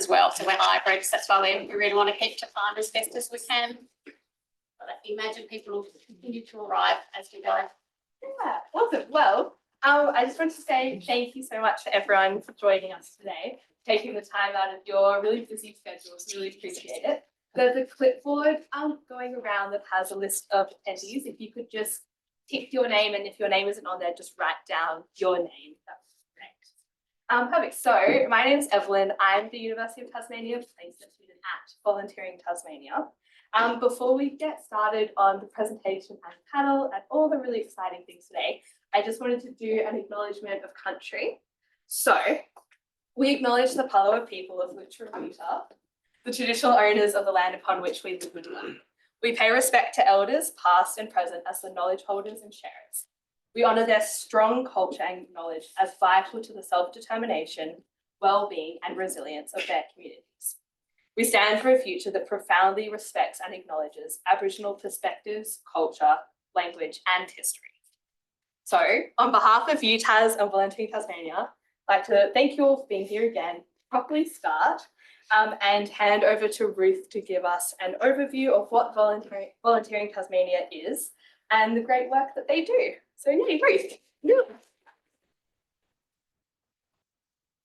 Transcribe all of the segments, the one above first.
as well. So we're hybrids. That's why we really want to keep to farm as best as we can. But I imagine people will continue to arrive as we go. Yeah, awesome. Well, I just want to say thank you so much to everyone for joining us today, taking the time out of your really busy schedules. Really appreciate it. There's a clipboard going around that has a list of attendees. If you could just tick your name, and if your name isn't on there, just write down your name. That's great. Perfect. So my name is Evelyn. I'm the University of Tasmania placement student at Volunteering Tasmania. Before we get started on the presentation and panel and all the really exciting things today, I just wanted to do an acknowledgement of country. So we acknowledge the Palawa people of Witcherita, the traditional owners of the land upon which we live and work. We pay respect to elders, past and present, as the knowledge holders and sharers. We honour their strong culture and knowledge as vital to the self-determination, well-being and resilience of their communities. We stand for a future that profoundly respects and acknowledges Aboriginal perspectives, culture, language and history. So on behalf of UTAS and Volunteering Tasmania, I'd like to thank you all for being here again, properly start and hand over to Ruth to give us an overview of what Volunteering Tasmania is and the great work that they do. So yeah, Ruth. Yeah.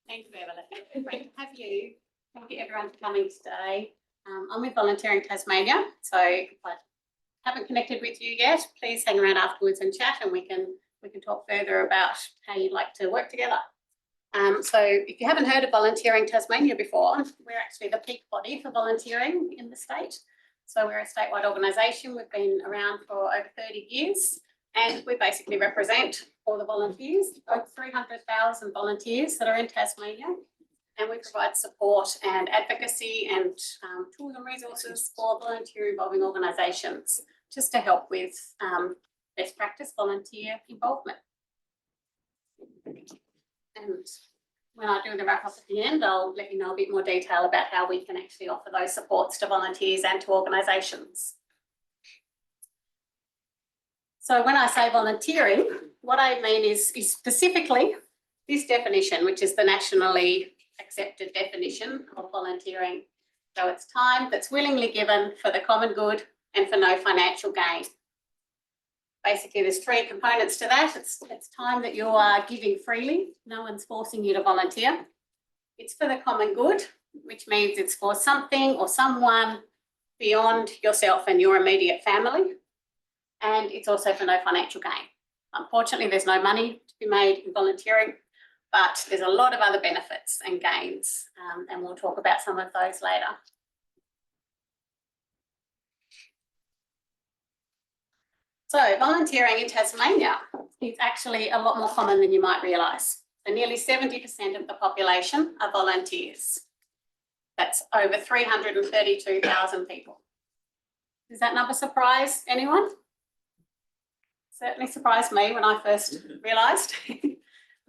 Thank you, Evelyn. Great to have you. Thank you everyone for coming today. I'm with Volunteering Tasmania, so if I haven't connected with you yet, please hang around afterwards and chat, and we can talk further about how you'd like to work together. So if you haven't heard of Volunteering Tasmania before, we're actually the peak body for volunteering in the state. So we're a statewide organisation. We've been around for over 30 years, and we basically represent all the volunteers, over 300,000 volunteers that are in Tasmania. And we provide support and advocacy and tools and resources for volunteer involving organisations, just to help with best practice volunteer involvement. And when I do the wrap up at the end, I'll let you know a bit more detail about how we can actually offer those supports to volunteers and to organisations. So when I say volunteering, what I mean is specifically this definition, which is the nationally accepted definition of volunteering. So it's time that's willingly given for the common good and for no financial gain. Basically, there's three components to that. It's time that you are giving freely. No one's forcing you to volunteer. It's for the common good, which means it's for something or someone beyond yourself and your immediate family. And it's also for no financial gain. Unfortunately, there's no money to be made in volunteering, but there's a lot of other benefits and gains, and we'll talk about some of those later. So volunteering in Tasmania is actually a lot more common than you might realise. So nearly 70% of the population are volunteers. That's over 332,000 people. Does that number surprise anyone? Certainly surprised me when I first realised.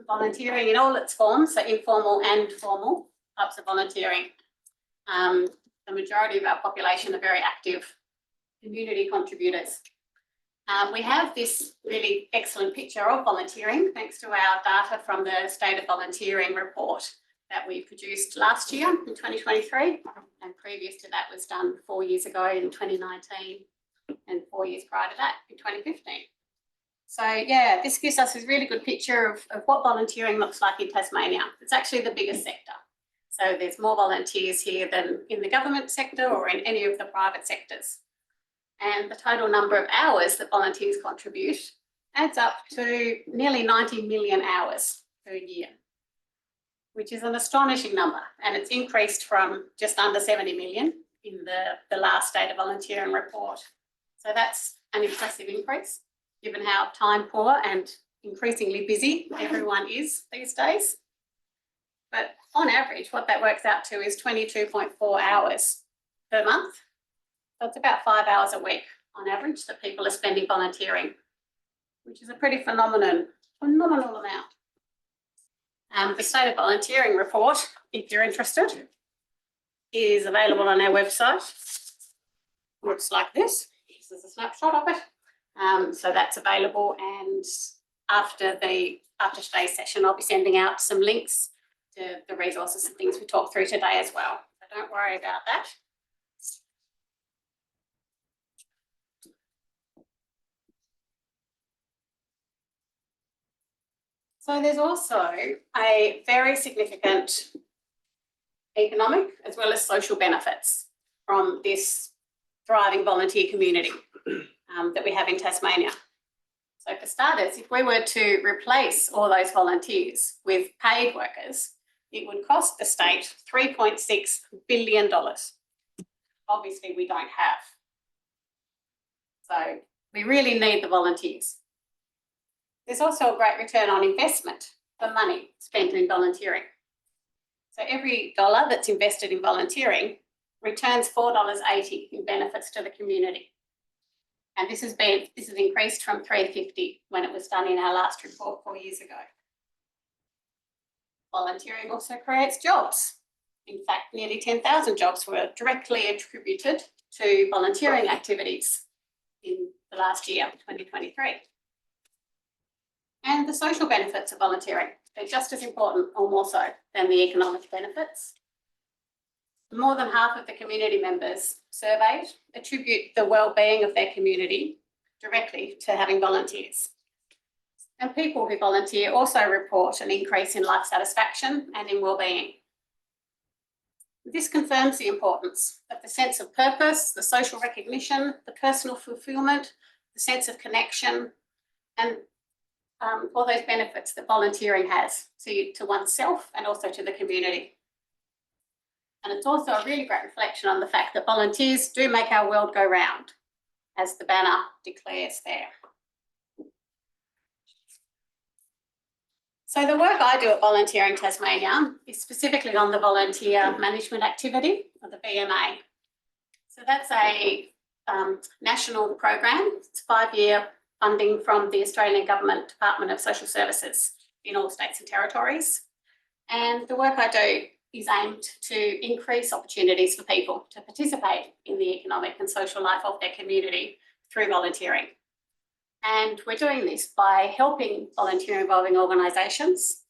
Volunteering in all its forms, so informal and formal types of volunteering. The majority of our population are very active community contributors. We have this really excellent picture of volunteering thanks to our data from the State of Volunteering report that we produced last year in 2023, and previous to that was done 4 years ago in 2019 and 4 years prior to that in 2015. So yeah, this gives us a really good picture of what volunteering looks like in Tasmania. It's actually the biggest sector. So there's more volunteers here than in the government sector or in any of the private sectors. And the total number of hours that volunteers contribute adds up to nearly 90 million hours per year, which is an astonishing number. And it's increased from just under 70 million in the last State of Volunteering report. So that's an impressive increase, given how time poor and increasingly busy everyone is these days. But on average, what that works out to is 22.4 hours per month. So it's about 5 hours a week on average that people are spending volunteering, which is a pretty phenomenal amount. The State of Volunteering report, if you're interested, is available on our website. Looks like this. This is a snapshot of it. So that's available, and after today's session, I'll be sending out some links the resources and things we talked through today as well. So don't worry about that. So there's also a very significant economic as well as social benefits from this thriving volunteer community that we have in Tasmania. So for starters, if we were to replace all those volunteers with paid workers, it would cost the state $3.6 billion. Obviously, we don't have. So we really need the volunteers. There's also a great return on investment for money spent in volunteering. So every dollar that's invested in volunteering returns $4.80 in benefits to the community. And this has increased from $3.50 when it was done in our last report 4 years ago. Volunteering also creates jobs. In fact, nearly 10,000 jobs were directly attributed to volunteering activities in the last year, 2023. And the social benefits of volunteering are just as important or more so than the economic benefits. More than half of the community members surveyed attribute the well-being of their community directly to having volunteers. And people who volunteer also report an increase in life satisfaction and in well-being. This confirms the importance of the sense of purpose, the social recognition, the personal fulfilment, the sense of connection, and all those benefits that volunteering has to oneself and also to the community. And it's also a really great reflection on the fact that volunteers do make our world go round, as the banner declares there. So the work I do at Volunteering Tasmania is specifically on the volunteer management activity, or the VMA. So that's a national program. It's 5-year funding from the Australian Government Department of Social Services in all states and territories. And the work I do is aimed to increase opportunities for people to participate in the economic and social life of their community through volunteering. And we're doing this by helping volunteer involving organisations,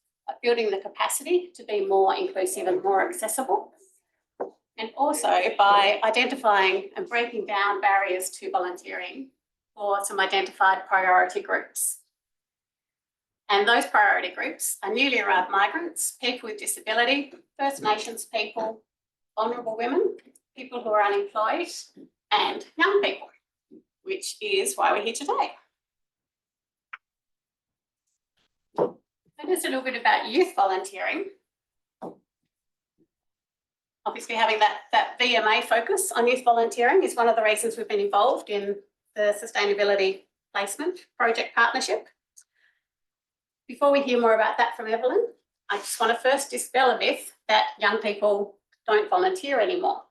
building the capacity to be more inclusive and more accessible, and also by identifying and breaking down barriers to volunteering for some identified priority groups. And those priority groups are newly arrived migrants, people with disability, First Nations people, vulnerable women, people who are unemployed, and young people, which is why we're here today. So just a little bit about youth volunteering. Obviously, having that VMA focus on youth volunteering is one of the reasons we've been involved in the Sustainability Placement Project Partnership. Before we hear more about that from Evelyn, I just want to first dispel a myth that young people don't volunteer anymore,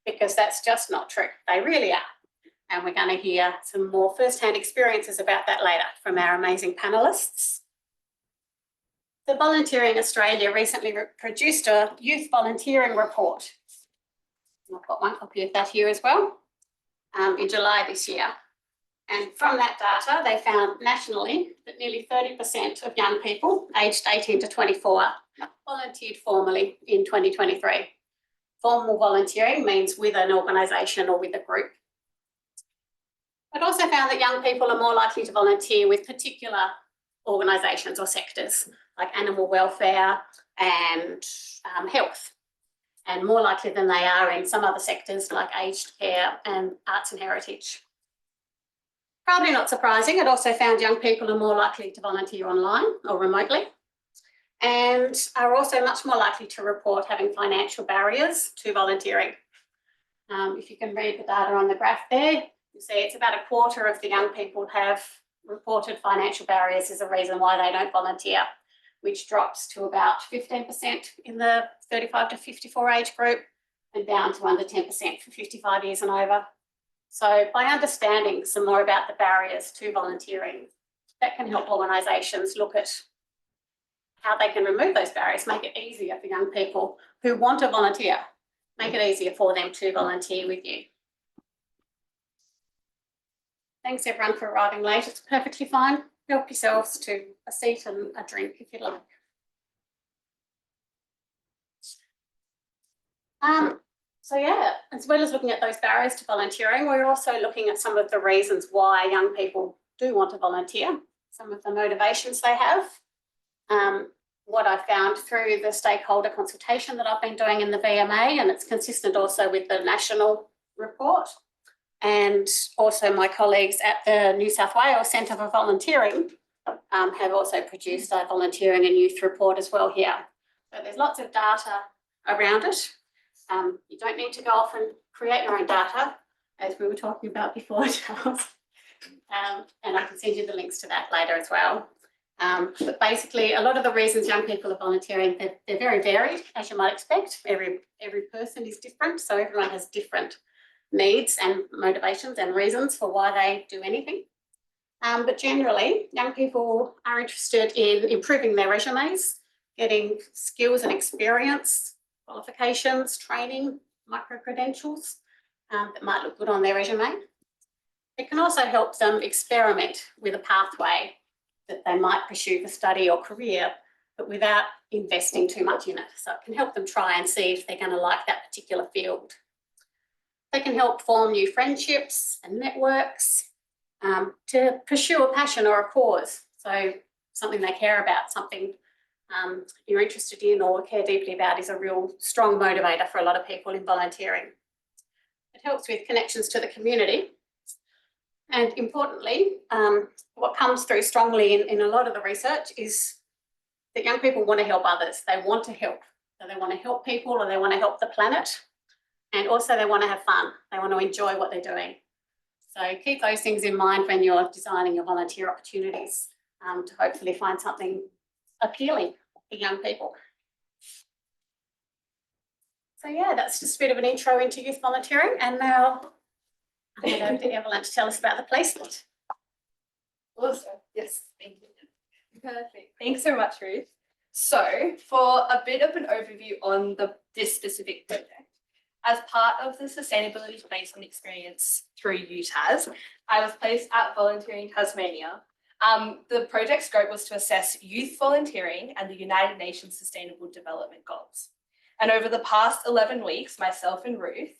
because that's just not true. They really are. And we're going to hear some more first-hand experiences about that later from our amazing panellists. The Volunteering Australia recently produced a youth volunteering report. I've got one copy of that here as well, in July this year. And from that data, they found nationally that nearly 30% of young people aged 18 to 24 volunteered formally in 2023. Formal volunteering means with an organisation or with a group. It also found that young people are more likely to volunteer with particular organisations or sectors like animal welfare and health, and more likely than they are in some other sectors like aged care and arts and heritage. Probably not surprising, it also found young people are more likely to volunteer online or remotely, and are also much more likely to report having financial barriers to volunteering. If you can read the data on the graph there, you see it's about a quarter of the young people have reported financial barriers as a reason why they don't volunteer, which drops to about 15% in the 35 to 54 age group and down to under 10% for 55 years and over. So by understanding some more about the barriers to volunteering, that can help organisations look at how they can remove those barriers, make it easier for young people who want to volunteer, make it easier for them to volunteer with you. Thanks everyone for arriving late, it's perfectly fine. Help yourselves to a seat and a drink if you like. So yeah, as well as looking at those barriers to volunteering, we're also looking at some of the reasons why young people do want to volunteer, some of the motivations they have. What I found through the stakeholder consultation that I've been doing in the VMA, and it's consistent also with the national report, and also my colleagues at the New South Wales Centre for Volunteering have also produced a volunteering and youth report as well here. So there's lots of data around it. You don't need to go off and create your own data, as we were talking about before, Charles. And I can send you the links to that later as well. But basically, a lot of the reasons young people are volunteering, they're very varied, as you might expect. Every person is different, so everyone has different needs and motivations and reasons for why they do anything. But generally, young people are interested in improving their resumes, getting skills and experience, qualifications, training, micro-credentials that might look good on their resume. It can also help them experiment with a pathway that they might pursue for study or career, but without investing too much in it. So it can help them try and see if they're going to like that particular field. They can help form new friendships and networks to pursue a passion or a cause. So something they care about, something you're interested in or care deeply about is a real strong motivator for a lot of people in volunteering. It helps with connections to the community. And importantly, what comes through strongly in a lot of the research is that young people want to help others. They want to help. So they want to help people or they want to help the planet. And also they want to have fun. They want to enjoy what they're doing. So keep those things in mind when you're designing your volunteer opportunities to hopefully find something appealing for young people. So yeah, that's just a bit of an intro into youth volunteering. And now I'll hand over to Evelyn to tell us about the placement. Awesome. Yes, thank you. Perfect. Thanks so much, Ruth. So for a bit of an overview on this specific project, as part of the Sustainability Placement Experience through UTAS, I was placed at Volunteering Tasmania. The project scope was to assess youth volunteering and the United Nations Sustainable Development Goals. And over the past 11 weeks, myself and Ruth,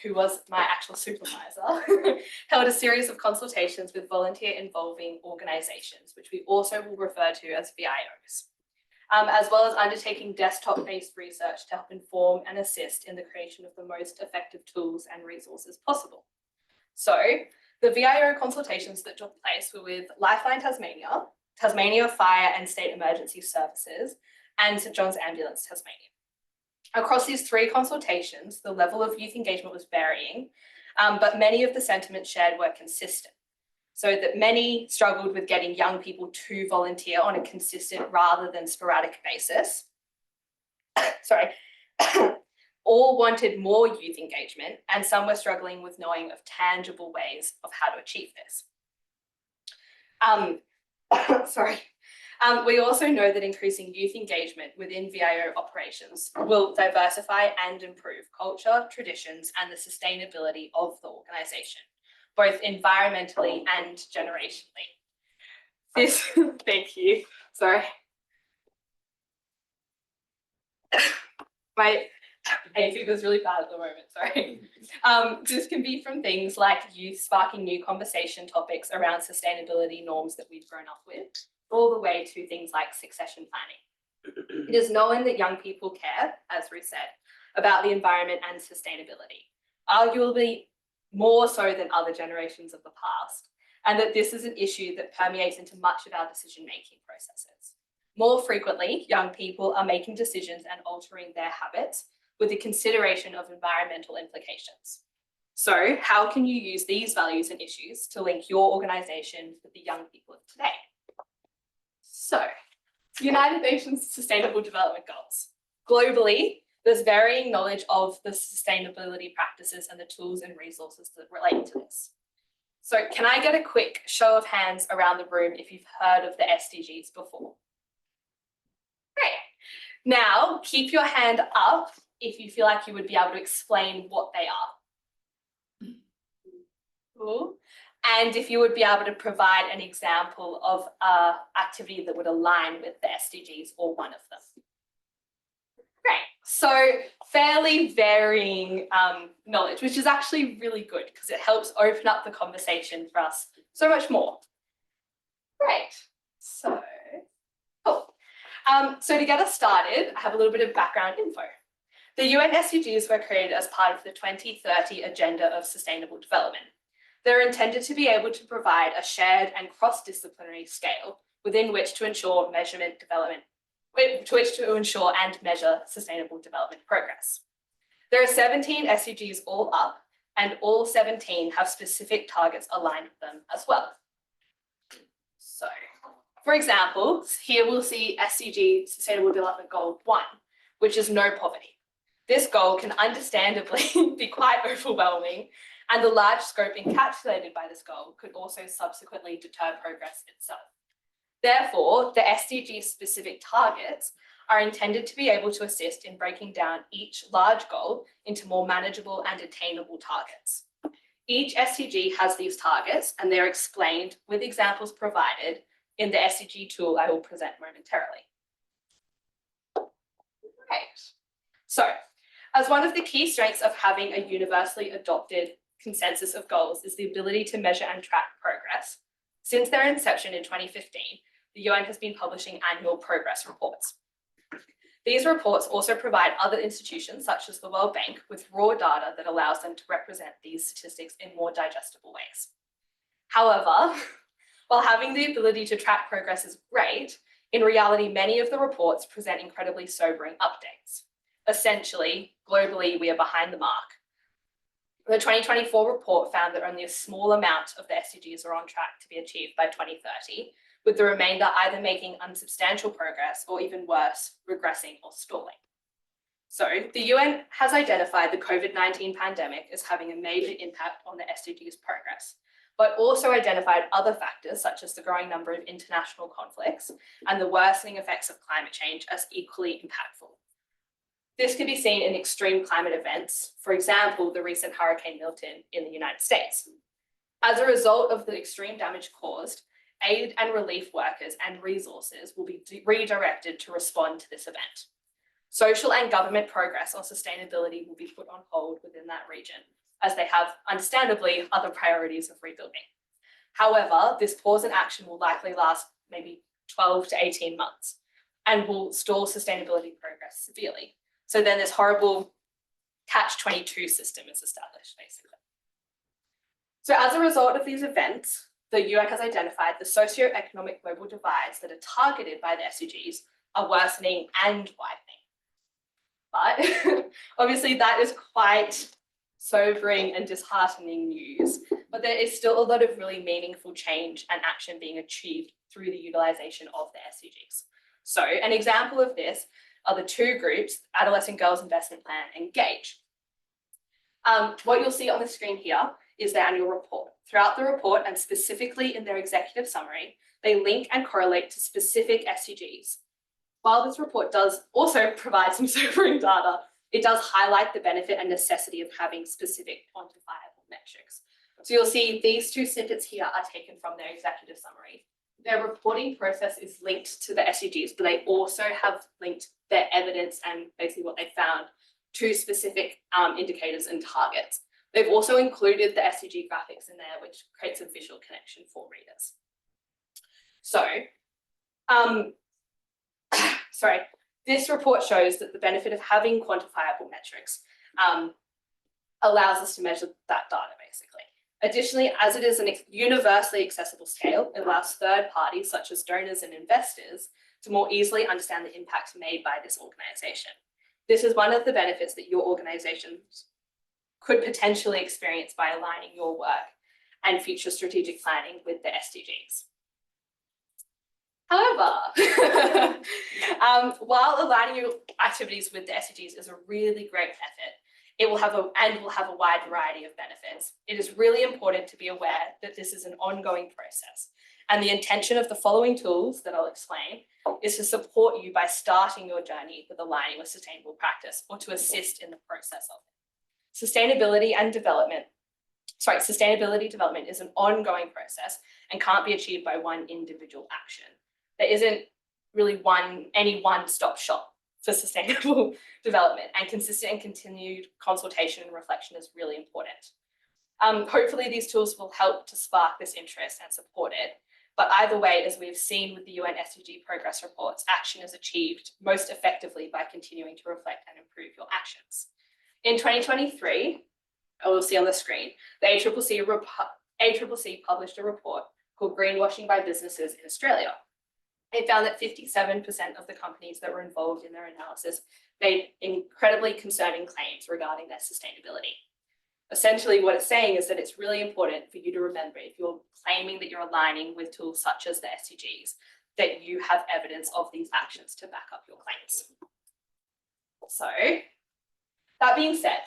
who was my actual supervisor, held a series of consultations with volunteer-involving organisations, which we also will refer to as VIOs, as well as undertaking desktop-based research to help inform and assist in the creation of the most effective tools and resources possible. So the VIO consultations that took place were with Lifeline Tasmania, Tasmania Fire and State Emergency Services, and St John's Ambulance Tasmania. Across these three consultations, the level of youth engagement was varying, but many of the sentiments shared were consistent. So that many struggled with getting young people to volunteer on a consistent rather than sporadic basis. Sorry. All wanted more youth engagement, and some were struggling with knowing of tangible ways of how to achieve this. We also know that increasing youth engagement within VIO operations will diversify and improve culture, traditions, and the sustainability of the organisation, both environmentally and generationally. Thank you, sorry. My hay fever's really bad at the moment, sorry. This can be from things like youth sparking new conversation topics around sustainability norms that we've grown up with, all the way to things like succession planning. It is known that young people care, as Ruth said, about the environment and sustainability, arguably more so than other generations of the past, and that this is an issue that permeates into much of our decision-making processes. More frequently, young people are making decisions and altering their habits with the consideration of environmental implications. So how can you use these values and issues to link your organisation with the young people of today? So, United Nations Sustainable Development Goals. Globally, there's varying knowledge of the sustainability practices and the tools and resources that relate to this. So can I get a quick show of hands around the room if you've heard of the SDGs before? Great. Now, keep your hand up if you feel like you would be able to explain what they are. Cool. And if you would be able to provide an example of an activity that would align with the SDGs or one of them. Great. So fairly varying knowledge, which is actually really good because it helps open up the conversation for us so much more. Great. So, cool. So to get us started, I have a little bit of background info. The UN SDGs were created as part of the 2030 Agenda of Sustainable Development. They're intended to be able to provide a shared and cross-disciplinary scale within which to ensure and measure sustainable development progress. There are 17 SDGs all up, and all 17 have specific targets aligned with them as well. So, for example, here we'll see SDG Sustainable Development Goal 1, which is no poverty. This goal can understandably be quite overwhelming, and the large scope encapsulated by this goal could also subsequently deter progress itself. Therefore, the SDG specific targets are intended to be able to assist in breaking down each large goal into more manageable and attainable targets. Each SDG has these targets, and they're explained with examples provided in the SDG tool I will present momentarily. Great. So, as one of the key strengths of having a universally adopted consensus of goals is the ability to measure and track progress. Since their inception in 2015, the UN has been publishing annual progress reports. These reports also provide other institutions, such as the World Bank, with raw data that allows them to represent these statistics in more digestible ways. However, while having the ability to track progress is great, in reality, many of the reports present incredibly sobering updates. Essentially, globally, we are behind the mark. The 2024 report found that only a small amount of the SDGs are on track to be achieved by 2030, with the remainder either making unsubstantial progress or, even worse, regressing or stalling. So the UN has identified the COVID-19 pandemic as having a major impact on the SDGs progress, but also identified other factors such as the growing number of international conflicts and the worsening effects of climate change as equally impactful. This can be seen in extreme climate events, for example, the recent Hurricane Milton in the United States. As a result of the extreme damage caused, aid and relief workers and resources will be redirected to respond to this event. Social and government progress on sustainability will be put on hold within that region, as they have, understandably, other priorities of rebuilding. However, this pause in action will likely last maybe 12 to 18 months and will stall sustainability progress severely. So then this horrible catch-22 system is established, basically. So as a result of these events, the UN has identified the socioeconomic global divides that are targeted by the SDGs are worsening and widening. But obviously that is quite sobering and disheartening news, but there is still a lot of really meaningful change and action being achieved through the utilization of the SDGs. So an example of this are the two groups, Adolescent Girls Investment Plan and GAGE. What you'll see on the screen here is their annual report. Throughout the report, and specifically in their executive summary, they link and correlate to specific SDGs. While this report does also provide some sobering data, it does highlight the benefit and necessity of having specific quantifiable metrics. So you'll see these two snippets here are taken from their executive summary. Their reporting process is linked to the SDGs, but they also have linked their evidence and basically what they found to specific indicators and targets. They've also included the SDG graphics in there, which creates a visual connection for readers. So, this report shows that the benefit of having quantifiable metrics allows us to measure that data, basically. Additionally, as it is a universally accessible scale, it allows third parties, such as donors and investors, to more easily understand the impact made by this organization. This is one of the benefits that your organization could potentially experience by aligning your work and future strategic planning with the SDGs. However, while aligning your activities with the SDGs is a really great effort, it will have a wide variety of benefits. It is really important to be aware that this is an ongoing process, and the intention of the following tools that I'll explain is to support you by starting your journey with aligning with sustainable practice, or to assist in the process of it. Sustainability development is an ongoing process and can't be achieved by one individual action. There isn't really any one-stop shop for sustainable development, and consistent and continued consultation and reflection is really important. Hopefully these tools will help to spark this interest and support it. But either way, as we've seen with the UN SDG progress reports, action is achieved most effectively by continuing to reflect and improve your actions. In 2023, we'll see on the screen, the ACCC published a report called Greenwashing by Businesses in Australia. It found that 57% of the companies that were involved in their analysis made incredibly concerning claims regarding their sustainability. Essentially, what it's saying is that it's really important for you to remember, if you're claiming that you're aligning with tools such as the SDGs, that you have evidence of these actions to back up your claims. So, that being said,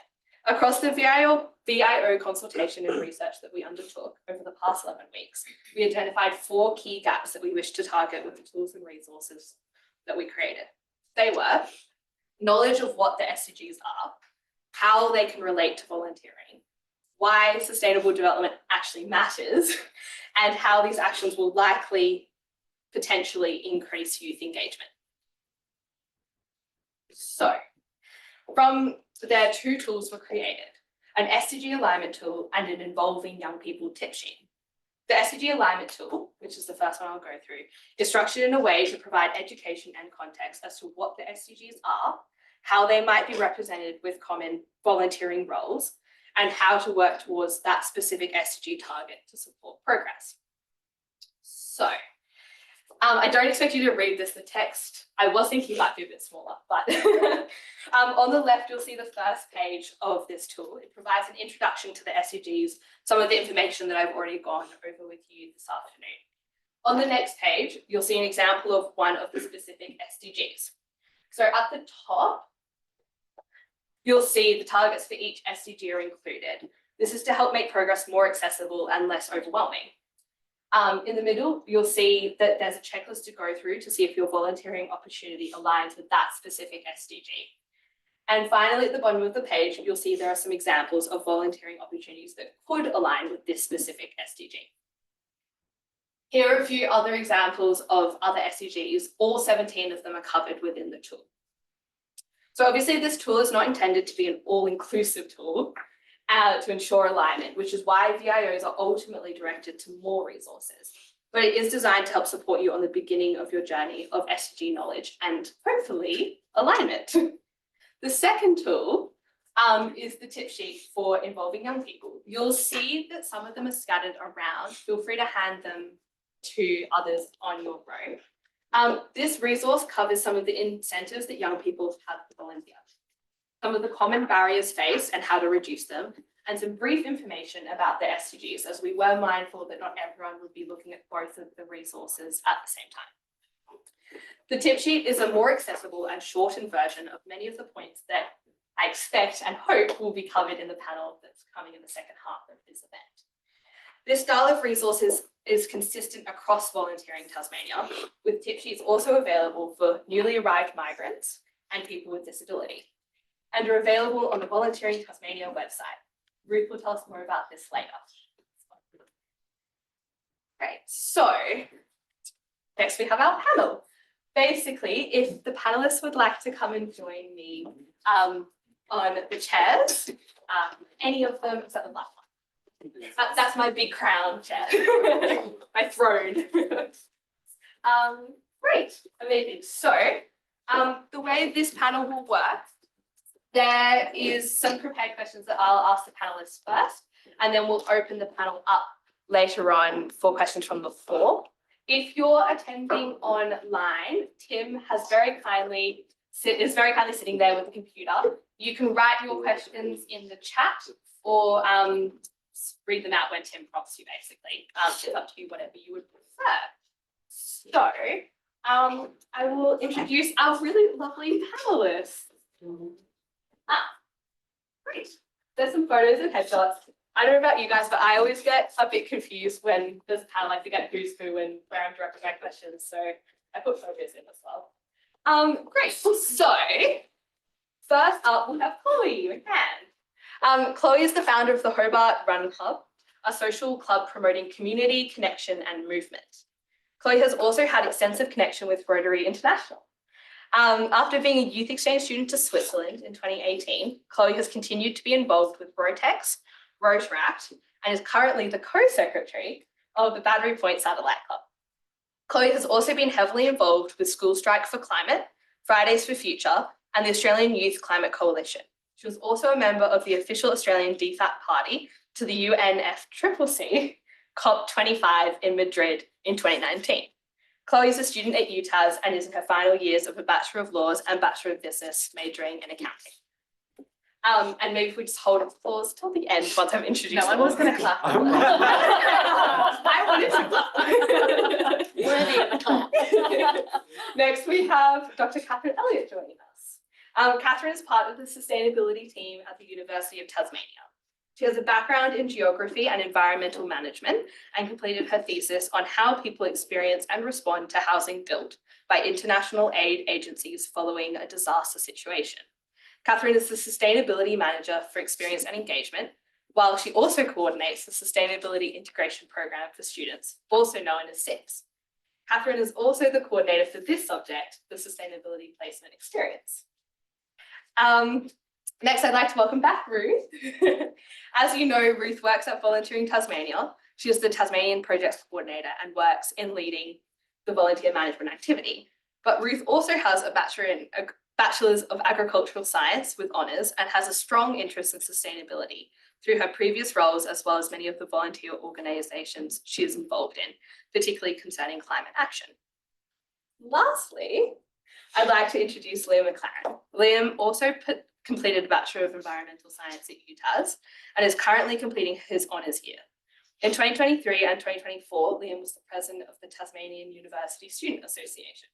across the VIO consultation and research that we undertook over the past 11 weeks, we identified 4 key gaps that we wish to target with the tools and resources that we created. They were knowledge of what the SDGs are, how they can relate to volunteering, why sustainable development actually matters, and how these actions will likely potentially increase youth engagement. So, from there, 2 tools were created, an SDG alignment tool and an involving young people tip sheet. The SDG alignment tool, which is the first one I'll go through, is structured in a way to provide education and context as to what the SDGs are, how they might be represented with common volunteering roles, and how to work towards that specific SDG target to support progress. So, I don't expect you to read this, the text, I was thinking it might be a bit smaller, but on the left, you'll see the first page of this tool. It provides an introduction to the SDGs, some of the information that I've already gone over with you this afternoon. On the next page, you'll see an example of one of the specific SDGs. So at the top, you'll see the targets for each SDG are included. This is to help make progress more accessible and less overwhelming. In the middle, you'll see that there's a checklist to go through to see if your volunteering opportunity aligns with that specific SDG. And finally, at the bottom of the page, you'll see there are some examples of volunteering opportunities that could align with this specific SDG. Here are a few other examples of other SDGs. All 17 of them are covered within the tool. So obviously this tool is not intended to be an all-inclusive tool to ensure alignment, which is why VIOs are ultimately directed to more resources. But it is designed to help support you on the beginning of your journey of SDG knowledge and hopefully alignment. The second tool is the tip sheet for involving young people. You'll see that some of them are scattered around. Feel free to hand them to others on your row. This resource covers some of the incentives that young people have to volunteer, some of the common barriers faced and how to reduce them, and some brief information about the SDGs, as we were mindful that not everyone would be looking at both of the resources at the same time. The tip sheet is a more accessible and shortened version of many of the points that I expect and hope will be covered in the panel that's coming in the second half of this event. This style of resources is consistent across volunteering Tasmania, with tip sheets also available for newly arrived migrants and people with disability, and are available on the Volunteering Tasmania website. Ruth will tell us more about this later. Great, so next we have our panel. Basically, if the panelists would like to come and join me on the chairs, any of them except the black one. That's my big crown chair, my throne. Great, amazing. So the way this panel will work, there is some prepared questions that I'll ask the panelists first, and then we'll open the panel up later on for questions from the floor. If you're attending online, Tim is very kindly sitting there with the computer. You can write your questions in the chat or read them out when Tim prompts you, basically. It's up to you, whatever you would prefer. So I will introduce our really lovely panelists. Great. There's some photos and headshots. I don't know about you guys, but I always get a bit confused when there's a panel. I forget who's who and where I'm directing my questions. So I put photos in as well. Great. So first up, we'll have Chloe McCann. Chloe is the founder of the Hobart Run Club, a social club promoting community, connection, and movement. Chloe has also had extensive connection with Rotary International. After being a youth exchange student to Switzerland in 2018, Chloe has continued to be involved with Rotex, Rotaract, and is currently the co-secretary of the Battery Point Satellite Club. Chloe has also been heavily involved with School Strike for Climate, Fridays for Future, and the Australian Youth Climate Coalition. She was also a member of the official Australian DFAT party to the UNFCCC COP25 in Madrid in 2019. Chloe is a student at UTAS and is in her final years of a Bachelor of Laws and Bachelor of Business, majoring in accounting. And maybe if we just hold applause till the end once I've introduced No one was going to clap. I wanted to clap. Worthy of a clap. Next, we have Dr. Catherine Elliott joining us. Catherine is part of the sustainability team at the University of Tasmania. She has a background in geography and environmental management and completed her thesis on how people experience and respond to housing built by international aid agencies following a disaster situation. Catherine is the Sustainability Manager for Experience and Engagement, while she also coordinates the Sustainability Integration Program for students, also known as SIPS. Catherine is also the coordinator for this subject, the Sustainability Placement Experience. Next, I'd like to welcome back Ruth. As you know, Ruth works at Volunteering Tasmania. She is the Tasmanian Projects Coordinator and works in leading the volunteer management activity. But Ruth also has a Bachelor's of Agricultural Science with honours and has a strong interest in sustainability through her previous roles, as well as many of the volunteer organisations she is involved in, particularly concerning climate action. Lastly, I'd like to introduce Liam McLaren. Liam also completed a Bachelor of Environmental Science at UTAS and is currently completing his honours year. In 2023 and 2024, Liam was the president of the Tasmanian University Student Association.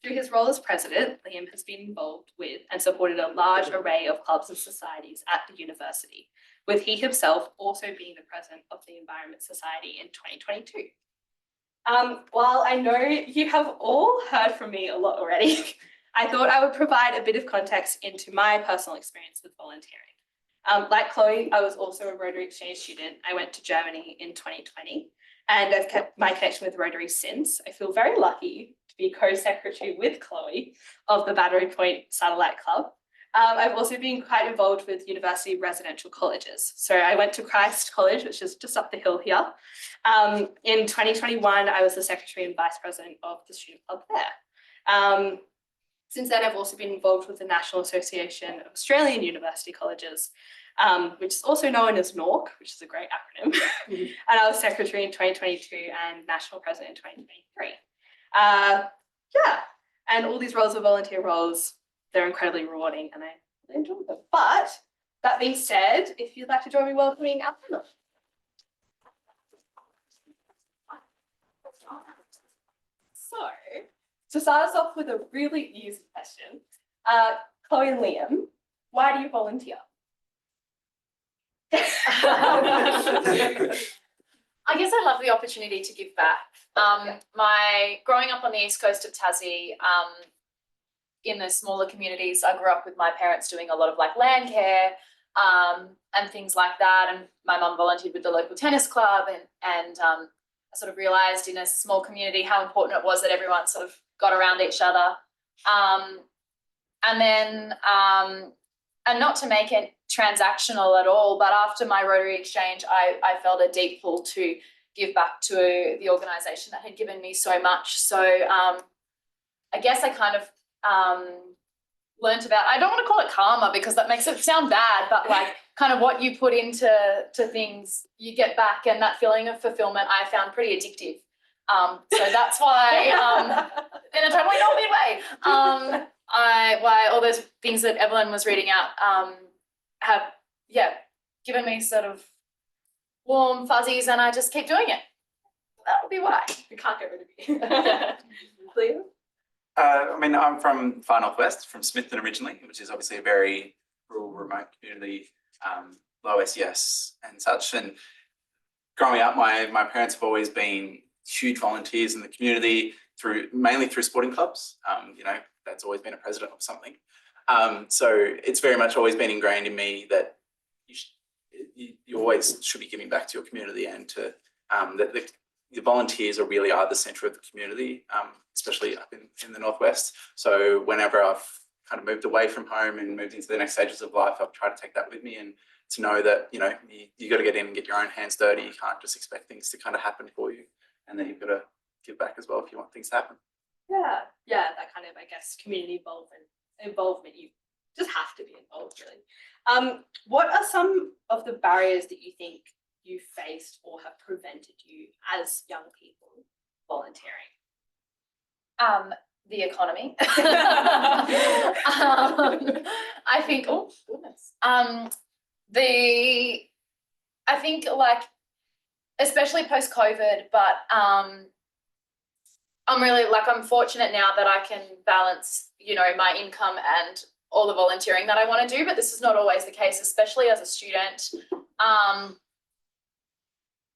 Through his role as president, Liam has been involved with and supported a large array of clubs and societies at the university, with he himself also being the president of the Environment Society in 2022. While I know you have all heard from me a lot already, I thought I would provide a bit of context into my personal experience with volunteering. Like Chloe, I was also a Rotary Exchange student. I went to Germany in 2020, and I've kept my connection with Rotary since. I feel very lucky to be co-secretary with Chloe of the Battery Point Satellite Club. I've also been quite involved with university residential colleges. So I went to Christ College, which is just up the hill here. In 2021, I was the secretary and vice president of the student club there. Since then, I've also been involved with the National Association of Australian University Colleges, which is also known as NORC, which is a great acronym. And I was secretary in 2022 and national president in 2023. And all these roles are volunteer roles. They're incredibly rewarding and I really enjoy them. But that being said, if you'd like to join me welcoming our panel. So, to start us off with a really easy question, Chloe and Liam, why do you volunteer? I guess I love the opportunity to give back. Growing up on the east coast of Tassie, in the smaller communities, I grew up with my parents doing a lot of like land care and things like that. And my mum volunteered with the local tennis club, and I sort of realised in a small community how important it was that everyone sort of got around each other. And not to make it transactional at all, but after my Rotary Exchange, I felt a deep pull to give back to the organisation that had given me so much. So I guess I kind of learned about, I don't want to call it karma because that makes it sound bad, but like kind of what you put into things, you get back, and that feeling of fulfillment I found pretty addictive. So that's why, in a totally not weird way, why all those things that Evelyn was reading out have, given me sort of warm fuzzies, and I just keep doing it. That would be why. We can't get rid of you. Liam? I mean, I'm from Far Northwest, from Smithton originally, which is obviously a very rural, remote community, low SES and such. And growing up, my parents have always been huge volunteers in the community, mainly through sporting clubs. That's always been a president of something. So it's very much always been ingrained in me that you always should be giving back to your community, and to that the volunteers really are the centre of the community, especially up in the Northwest. So whenever I've kind of moved away from home and moved into the next stages of life, I've tried to take that with me, and to know that, you know, you got to get in and get your own hands dirty. You can't just expect things to kind of happen for you, and then you've got to give back as well if you want things to happen. Yeah, that kind of, I guess, community involvement. You just have to be involved, really. What are some of the barriers that you think you faced or have prevented you as young people volunteering? The economy. I think, oh goodness. I think, like, especially post-COVID, but I'm fortunate now that I can balance, you know, my income and all the volunteering that I want to do, but this is not always the case, especially as a student.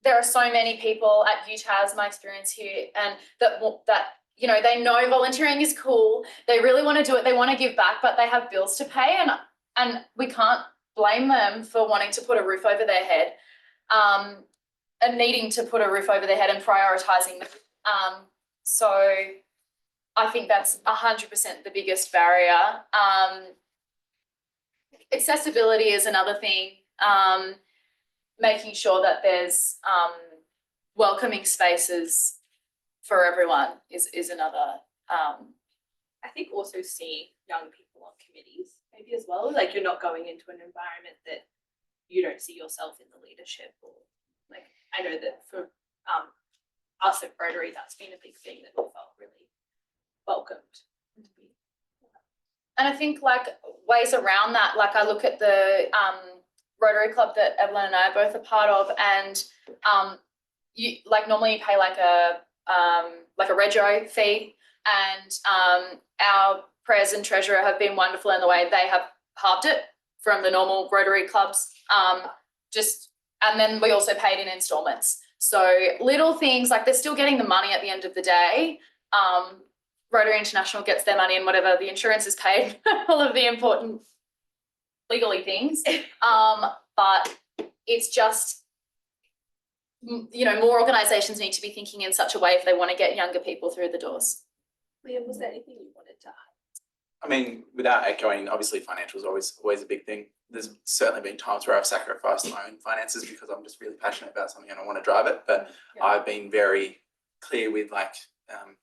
There are so many people at UTAS, my experience here, and that you know, they know volunteering is cool. They really want to do it. They want to give back, but they have bills to pay, and we can't blame them for wanting to put a roof over their head, and needing to put a roof over their head and prioritizing them. So I think that's 100% the biggest barrier. Accessibility is another thing. Making sure that there's welcoming spaces for everyone is another. I think also seeing young people on committees maybe as well. Like, you're not going into an environment that you don't see yourself in the leadership, or like, I know that for us at Rotary, that's been a big thing that we felt really welcomed. And I think, like, ways around that, like, I look at the Rotary Club that Evelyn and I are both a part of, and you, like, normally you pay like a regio fee, and our prayers and treasurer have been wonderful in the way they have halved it from the normal Rotary clubs. And then we also paid in installments. So little things, like, they're still getting the money at the end of the day. Rotary International gets their money and whatever the insurance is paid, all of the important legally things. But it's just, you know, more organisations need to be thinking in such a way if they want to get younger people through the doors. Liam, was there anything you wanted to add? I mean, without echoing, obviously financial is always a big thing. There's certainly been times where I've sacrificed my own finances because I'm just really passionate about something and I want to drive it. But yeah. I've been very clear with, like,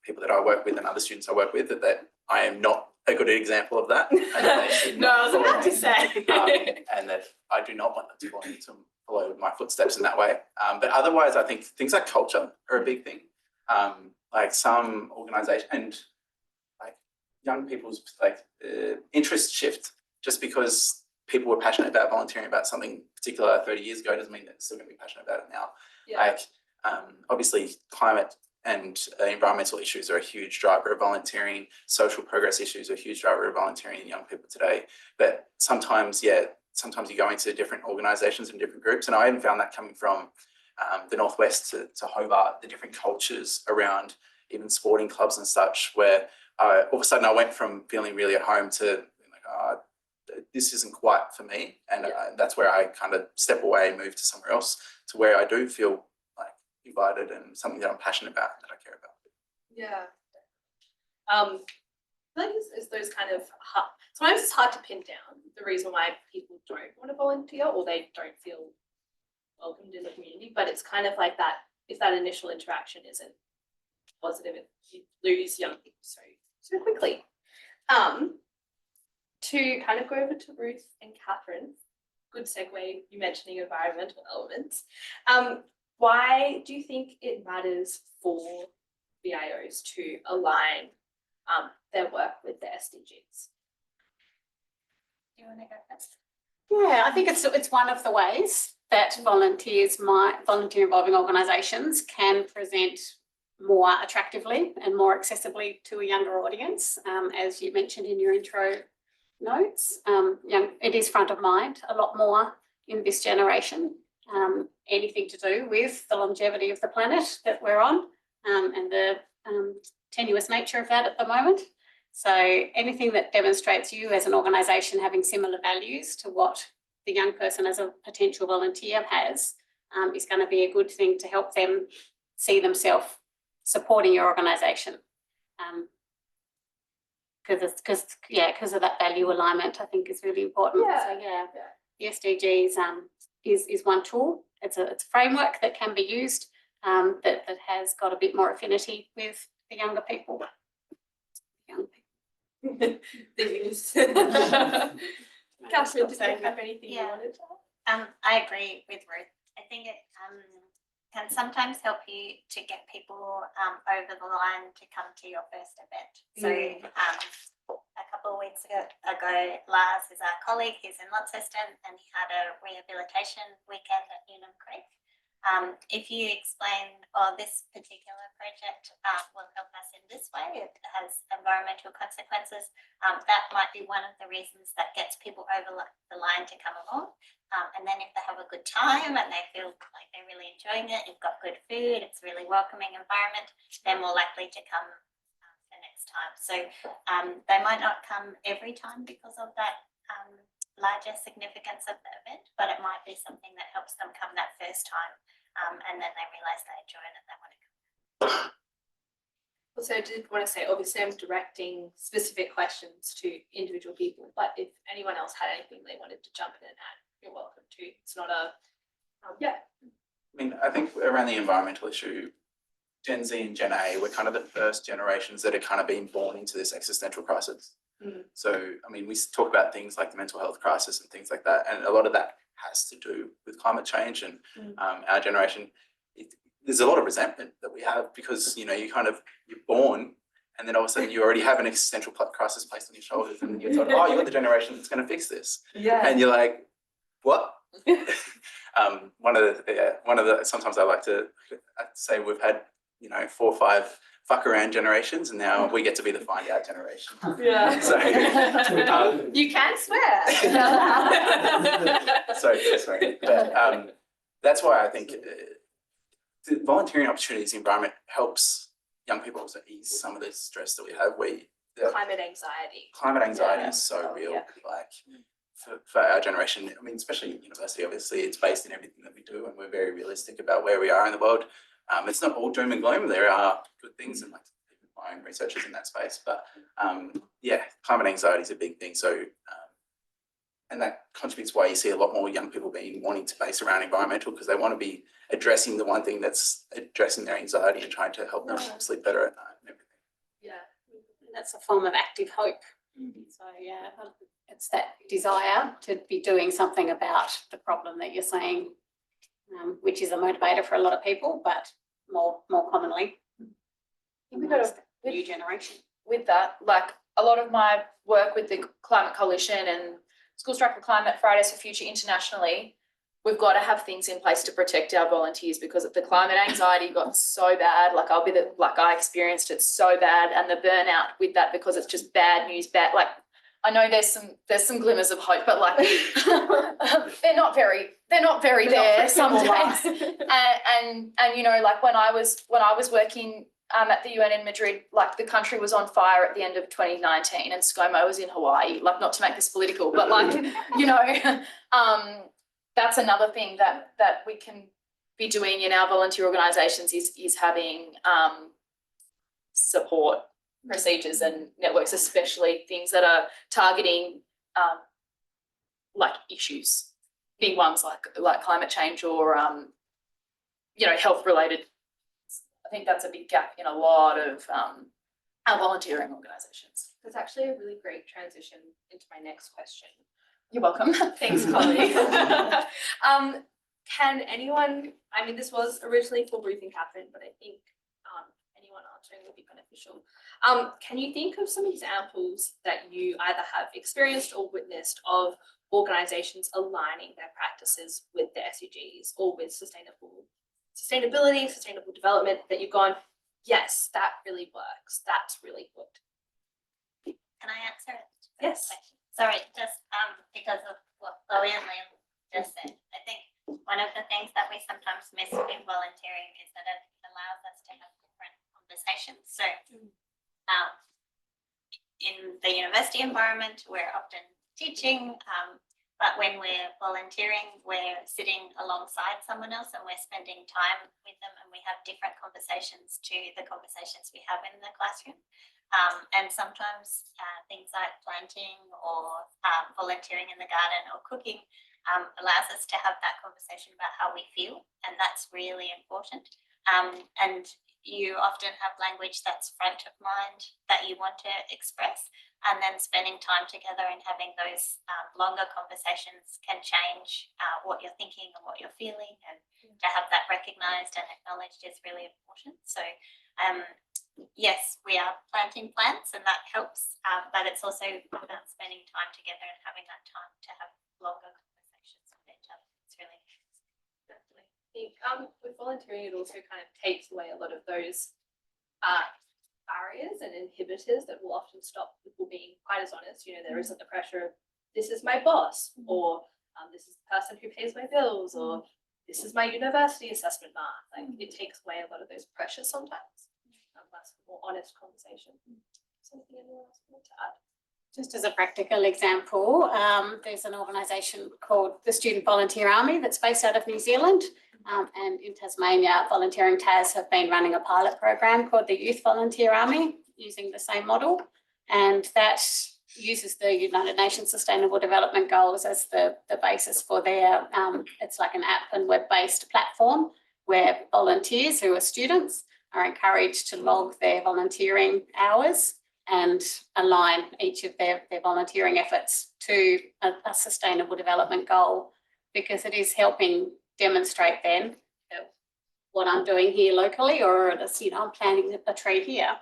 people that I work with and other students I work with that I am not a good example of that. And that they should No, I was not about to follow say. me, and that I do not want them to follow my footsteps in that way. But otherwise, I think things like culture are a big thing. Like, some organisation and like young people's interest shift just because people were passionate about volunteering about something particular 30 years ago doesn't mean that they're still going to be passionate about it now. Yeah. Like, obviously climate and environmental issues are a huge driver of volunteering. Social progress issues are a huge driver of volunteering in young people today. But sometimes you go into different organisations and different groups, and I even found that coming from the Northwest to Hobart, the different cultures around even sporting clubs and such, where all of a sudden I went from feeling really at home to like, this isn't quite for me, and that's where I kind of step away and move to somewhere else, to where I do feel like invited and something that I'm passionate about and that I care about. Yeah. I feel like it's those kind of sometimes it's hard to pin down the reason why people don't want to volunteer or they don't feel welcomed in the community, but it's kind of like that, if that initial interaction isn't positive, you lose young people so quickly. To kind of go over to Ruth and Catherine, good segue, you mentioning environmental elements. Why do you think it matters for VIOs to align their work with the SDGs? Do you want to go first? Yeah, I think it's one of the ways that volunteer involving organisations can present more attractively and more accessibly to a younger audience. As you mentioned in your intro notes, it is front of mind a lot more in this generation. Anything to do with the longevity of the planet that we're on, and the tenuous nature of that at the moment. So anything that demonstrates you as an organisation having similar values to what the young person as a potential volunteer has is going to be a good thing to help them see themselves supporting your organisation. Because of that value alignment, I think is really important. Yeah. So the SDGs is one tool. It's a framework that can be used that has got a bit more affinity with the younger people. Catherine, did you have anything you Yeah. wanted to add? I agree with Ruth. I think it can sometimes help you to get people over the line to come to your first event. So a couple of weeks ago, Lars is our colleague, he's in Launceston, and he had a rehabilitation weekend at Newnham Creek. If you explain, this particular project will help us in this way, it has environmental consequences, that might be one of the reasons that gets people over the line to come along. And then if they have a good time and they feel like they're really enjoying it, you've got good food, it's a really welcoming environment, they're more likely to come the next time. So they might not come every time because of that larger significance of the event, but it might be something that helps them come that first time, and then they realise they enjoy it and they want to come. Also, I did want to say, obviously, I'm directing specific questions to individual people, but if anyone else had anything they wanted to jump in and add, you're welcome to. It's not a, I mean, I think around the environmental issue, Gen Z and Gen A, we're kind of the first generations that are kind of being born into this existential crisis. So, I mean, we talk about things like the mental health crisis and things like that, and a lot of that has to do with climate change and our generation. There's a lot of resentment that we have because, you know, you're born and then all of a sudden you already have an existential crisis placed on your shoulders and you're told, oh, you're the generation that's going to fix this. yeah. And you're like, what? One of the sometimes I like to say we've had, 4 or 5 fuck around generations and now we get to be the find out generation. Yeah. So You can swear. sorry. But that's why I think the volunteering opportunities environment helps young people also ease some of the stress that we have. Climate anxiety. Climate anxiety is so real. Yeah. Like for our generation, I mean, especially at university, obviously it's based in everything that we do and we're very realistic about where we are in the world. It's not all doom and gloom. There are good things and like my own researchers in that space, but climate anxiety is a big thing. So and that contributes why you see a lot more young people wanting to base around environmental because they want to be addressing the one thing that's addressing their anxiety and trying to help them sleep better at night and everything. Yeah. That's a form of active hope. So it's that desire to be doing something about the problem that you're saying, which is a motivator for a lot of people, but more commonly We've got the new generation. with that, like a lot of my work with the Climate Coalition and School Strike for Climate, Fridays for Future internationally, we've got to have things in place to protect our volunteers because the climate anxiety got so bad. Like I experienced it so bad, and the burnout with that because it's just bad news. Like I know there's some glimmers of hope, but like they're not very there some days. And like when I was working at the UN in Madrid, like the country was on fire at the end of 2019 and ScoMo was in Hawaii, like not to make this political, but like, that's another thing that we can be doing in our volunteer organisations is having support procedures and networks, especially things that are targeting like issues, big ones like climate change or health related. I think that's a big gap in a lot of our volunteering organisations. That's actually a really great transition into my next question. You're welcome. Thanks, colleague. Can anyone, I mean, this was originally for Ruth and Catherine, but I think anyone answering would be beneficial. Can you think of some examples that you either have experienced or witnessed of organisations aligning their practices with the SDGs or with sustainability, sustainable development that you've gone, yes, that really works. That's really good. Can I answer it? Yes. Sorry, just because of what Chloe and Liam just said. I think one of the things that we sometimes miss in volunteering is that it allows us to have different conversations. So in the university environment, we're often teaching, But when we're volunteering, we're sitting alongside someone else and we're spending time with them, and we have different conversations to the conversations we have in the classroom. And sometimes things like planting or volunteering in the garden or cooking allows us to have that conversation about how we feel, and that's really important. And you often have language that's front of mind that you want to express, and then spending time together and having those longer conversations can change what you're thinking and what you're feeling, and to have that recognised and acknowledged is really important. So yes, we are planting plants and that helps, but it's also about spending time together and having that time to have longer conversations with each other. It's really Definitely. I think with volunteering, it also kind of takes away a lot of those barriers and inhibitors that will often stop people being quite as honest. You know, there isn't the pressure of this is my boss, or this is the person who pays my bills, or this is my university assessment mark. Like it takes away a lot of those pressures sometimes. That's a more honest conversation. Something anyone else want to add? Just as a practical example, there's an organisation called the Student Volunteer Army that's based out of New Zealand. And in Tasmania, Volunteering Tas have been running a pilot program called the Youth Volunteer Army, using the same model. And that uses the United Nations Sustainable Development Goals as the basis for their, it's like an app and web-based platform where volunteers who are students are encouraged to log their volunteering hours and align each of their volunteering efforts to a sustainable development goal, because it is helping demonstrate then what I'm doing here locally, or it's, you know, I'm planting a tree here,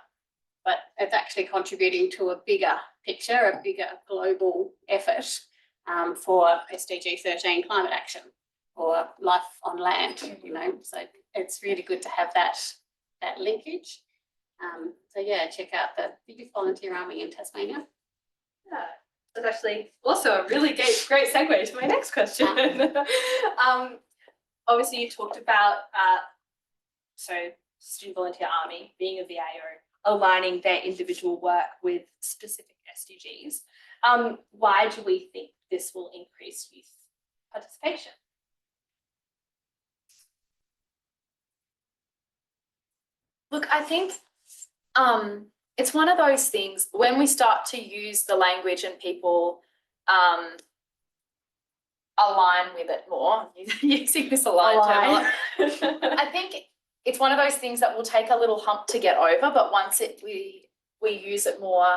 but it's actually contributing to a bigger picture, a bigger global effort for SDG 13 climate action or life on land, you know. So it's really good to have that linkage. So yeah, check out the Youth Volunteer Army in Tasmania. Yeah, that's actually also a really great segue to my next question. Obviously, you talked about Student Volunteer Army being a VIO, aligning their individual work with specific SDGs. Why do we think this will increase youth participation? Look, I think it's one of those things when we start to use the language and people align with it more, using this align term a lot. I think it's one of those things that will take a little hump to get over, but once we use it more,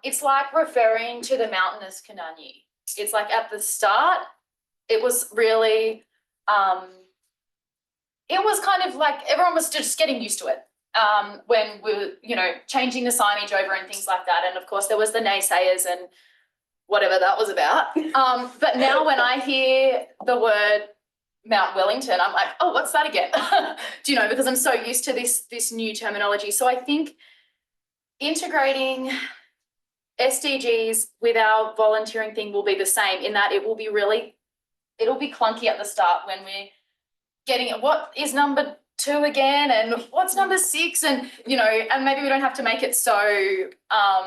it's like referring to the mountainous Kanani. It's like at the start, it was really, it was kind of like everyone was just getting used to it when we were, you know, changing the signage over and things like that. And of course, there was the naysayers and whatever that was about. But now when I hear the word Mount Wellington, I'm like, oh, what's that again? Do you know, because I'm so used to this new terminology. So I think integrating SDGs with our volunteering thing will be the same, in that it'll be clunky at the start when we're getting what is number 2 again and what's number 6, and you know, and maybe we don't have to make it so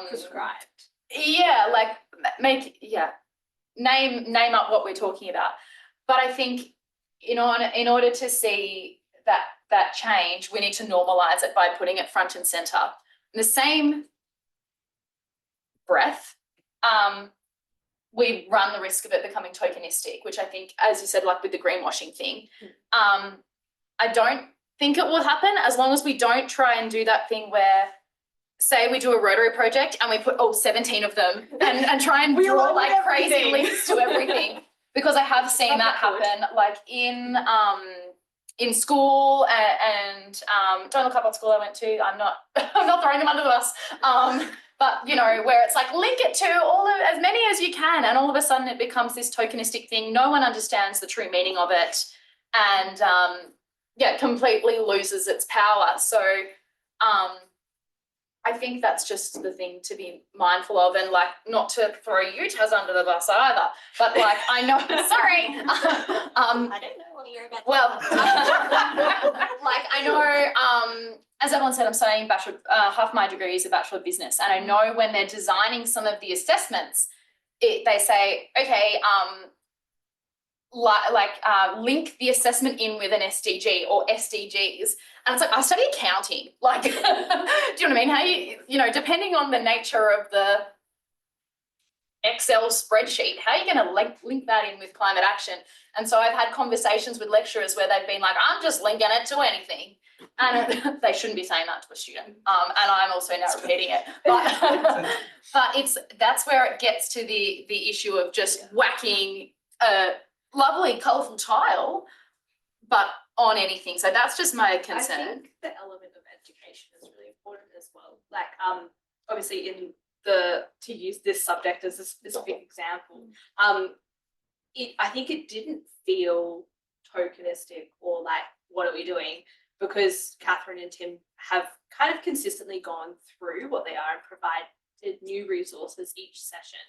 Prescribed. Yeah, like name up what we're talking about. But I think in order to see that change, we need to normalize it by putting it front and center. In the same breath, we run the risk of it becoming tokenistic, which I think, as you said, like with the greenwashing thing, I don't think it will happen as long as we don't try and do that thing where, say we do a Rotary project and we put all 17 of them and try and draw like crazy links to everything, because I have seen that happen, like in school and don't look up what school I went to. I'm not throwing them under the bus. But you know, where it's like link it to as many as you can, and all of a sudden it becomes this tokenistic thing. No one understands the true meaning of it, and completely loses its power. So I think that's just the thing to be mindful of, and like not to throw you Taz under the bus either. But like I know, sorry. I don't know what you're about. Well, like I know, as everyone said, I'm studying half my degree is a Bachelor of Business, and I know when they're designing some of the assessments, they say, okay, link the assessment in with an SDG or SDGs. And it's like, I study accounting. Like, do you know what I mean? How you know, depending on the nature of the Excel spreadsheet, how are you going to link that in with climate action? And so I've had conversations with lecturers where they've been like, I'm just linking it to anything. And they shouldn't be saying that to a student. And I'm also now repeating it. But that's where it gets to the issue of just whacking a lovely, colourful tile, but on anything. So that's just my concern. I think the element of education is really important as well. Like, obviously to use this subject as a specific example, I think it didn't feel tokenistic or like, what are we doing? Because Catherine and Tim have kind of consistently gone through what they are and provided new resources each session.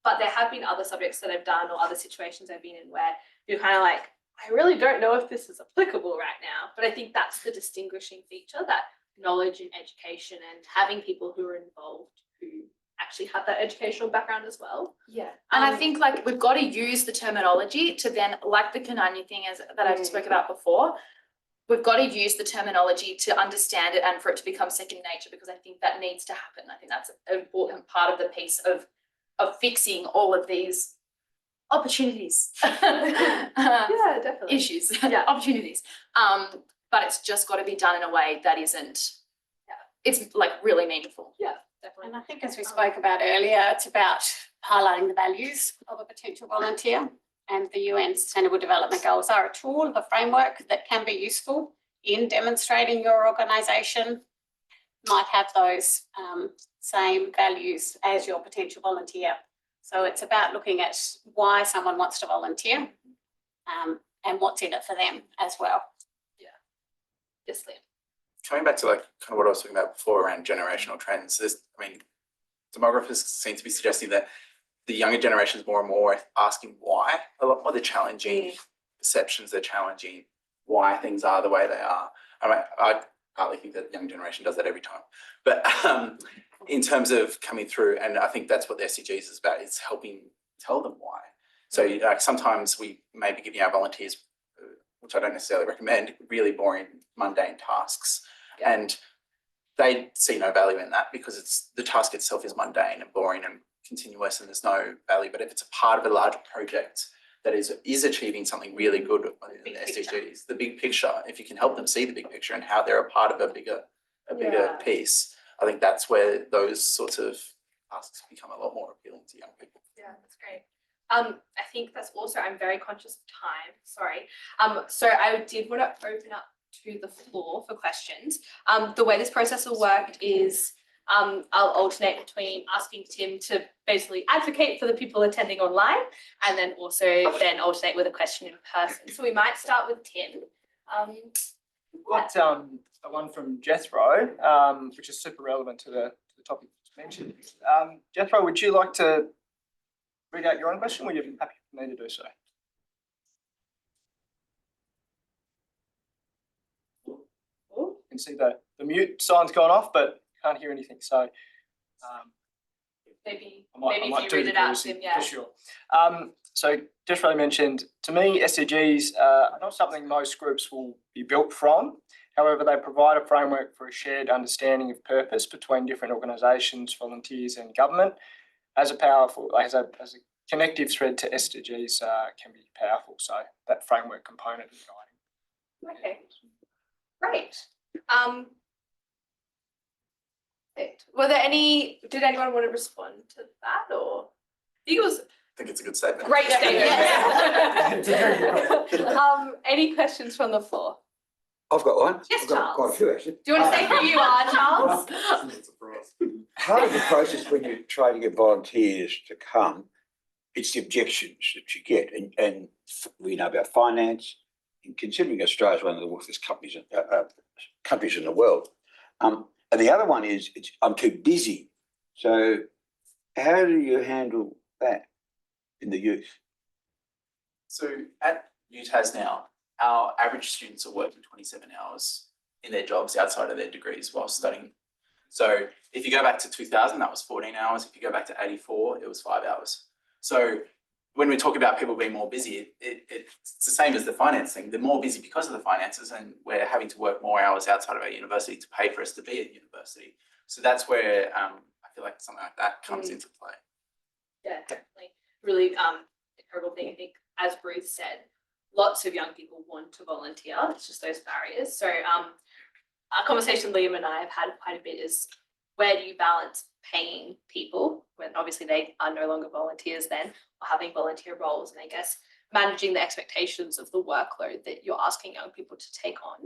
But there have been other subjects that I've done or other situations I've been in where you're kind of like, I really don't know if this is applicable right now. But I think that's the distinguishing feature, that knowledge and education and having people who are involved who actually have that educational background as well. Yeah. And I think like we've got to use the terminology to then, like the Kanani thing that I spoke about before, we've got to use the terminology to understand it and for it to become second nature, because I think that needs to happen. I think that's an important part of the piece of fixing all of these opportunities. Yeah, definitely. Issues. Yeah. Opportunities. But it's just got to be done in a way that isn't, it's like really meaningful. Yeah, definitely. And I think as we spoke about earlier, it's about highlighting the values of a potential volunteer, and the UN Sustainable Development Goals are a tool, a framework that can be useful in demonstrating your organisation might have those same values as your potential volunteer. So it's about looking at why someone wants to volunteer and what's in it for them as well. Yeah. Yes, Liam. Coming back to like kind of what I was talking about before around generational trends, demographers seem to be suggesting that the younger generation is more and more asking why. A lot more they're challenging perceptions, they're challenging why things are the way they are. I partly think that the young generation does that every time. But in terms of coming through, and I think that's what the SDGs is about, is helping tell them why. So like sometimes we may be giving our volunteers, which I don't necessarily recommend, really boring, mundane tasks. Yeah. And they see no value in that because the task itself is mundane and boring and continuous and there's no value. But if it's a part of a larger project that is achieving something really good in the SDGs, the big picture, if you can help them see the big picture and how they're a part of a bigger piece, I think that's where those sorts of tasks become a lot more appealing to young people. Yeah, that's great. I think that's also, I'm very conscious of time, sorry. So I did want to open up to the floor for questions. The way this process will work is I'll alternate between asking Tim to basically advocate for the people attending online and then also then alternate with a question in person. So we might start with Tim. We've got one from Jethro, which is super relevant to the topic mentioned. Jethro, would you like to read out your own question, or are you happy for me to do so? You can see the mute sign's gone off, but can't hear anything. So Maybe I might if do you read the it out, courtesy, Tim, yeah. for sure. So Jethro mentioned, to me, SDGs are not something most groups will be built from. However, they provide a framework for a shared understanding of purpose between different organisations, volunteers and government. As a connective thread to SDGs can be powerful. So that framework component is guiding. Okay, great. Were there did anyone want to respond to that, or? I think it was I think it's a good statement. great statement. It's a very good Any questions from the floor? I've got one. Yes, I've got Charles. quite a few actually. Do you want to say who you are, Charles? Part of the process when you try to get volunteers to come, it's the objections that you get, and we know about finance. And considering Australia is one of the wealthiest countries in the world, and the other one is I'm too busy. So, how do you handle that in the youth? So at UTAS now, our average students are working 27 hours in their jobs outside of their degrees while studying. So if you go back to 2000, that was 14 hours. If you go back to 84, it was 5 hours. So when we talk about people being more busy, it's the same as the finance thing. They're more busy because of the finances, and we're having to work more hours outside of our university to pay for us to be at university. So that's where I feel like something like that comes into play. Yeah, definitely. Really incredible thing. I think, as Bruce said, lots of young people want to volunteer. It's just those barriers. So a conversation Liam and I have had quite a bit is, where do you balance paying people when obviously they are no longer volunteers then, or having volunteer roles, and I guess managing the expectations of the workload that you're asking young people to take on,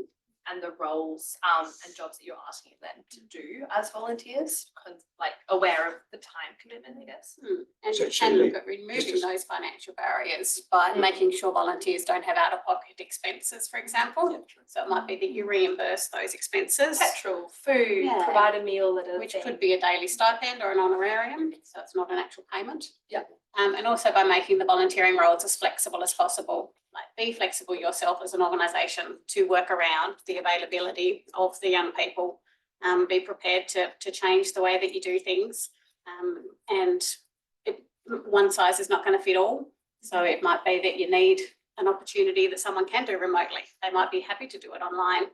and the roles and jobs that you're asking them to do as volunteers, like aware of the time commitment, I guess. And So you can Julie, look at removing just to- those financial barriers by making sure volunteers don't have out-of-pocket expenses, for example. So it might be that you reimburse those expenses, Petrol, food, Yeah. provide a meal at a which thing. could be a daily stipend or an honorarium, so it's not an actual payment. Yeah. And also by making the volunteering roles as flexible as possible. Like, be flexible yourself as an organisation to work around the availability of the young people. Be prepared to change the way that you do things. And one size is not going to fit all. So it might be that you need an opportunity that someone can do remotely. They might be happy to do it online.